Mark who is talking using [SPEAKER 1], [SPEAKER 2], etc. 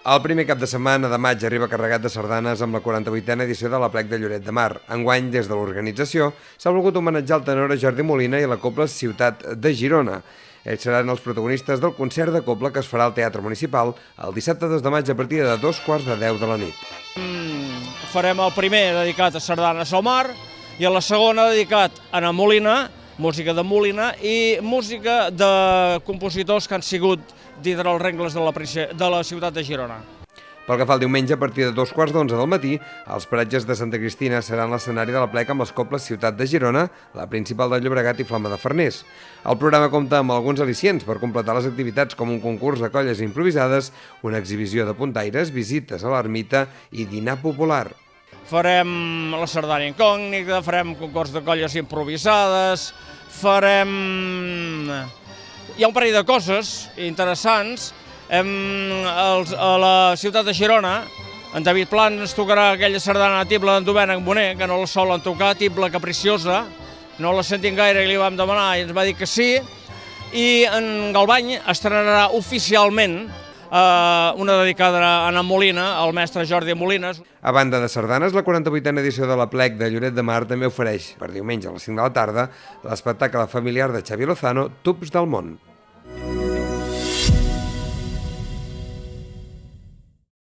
[SPEAKER 1] El primer cap de setmana de maig arriba carregat de sardanes amb la 48a edició de l'Aplec de Lloret de Mar. Enguany, des de l'organització, s'ha volgut homenatjar el tenor Jordi Molina i la cobla Ciutat de Girona. Ells seran els protagonistes del concert de cobla que es farà al Teatre Municipal el dissabte 2 de maig a partir de 2:15 de la nit.
[SPEAKER 2] Farem el primer dedicat a sardanes al mar i a la segona dedicat a Ana Molina, música de Molina i música de compositors que han sigut dintre els rengles de la ciutat de Girona.
[SPEAKER 1] Pel que fa al diumenge, a partir de 2:15 del matí, els paratges de Santa Cristina seran l'escenari de l'Aplec amb les cobles Ciutat de Girona, la principal de Llobregat i Flama de Farners. El programa compta amb alguns al·licients per completar les activitats com un concurs de colles improvisades, una exhibició de puntaires, visites a l'ermita i dinar popular.
[SPEAKER 2] Farem la sardana incògnita, farem concurs de colles improvisades, hi ha un parell de coses interessants. A la ciutat de Girona, en David Plant ens tocarà aquella sardana tibla d'en Domènec Boner, que no la solen tocar, tibla capriciosa, no la sentim gaire i li vam demanar i ens va dir que sí, i en Galbany estrenarà oficialment una dedicada a Ana Molina, al mestre Jordi Molina.
[SPEAKER 1] A banda de sardanes, la 48a edició de l'Aplec de Lloret de Mar també ofereix, per diumenge a les 5 de la tarda, l'espectacle familiar de Xavi Lozano, Tubs del món.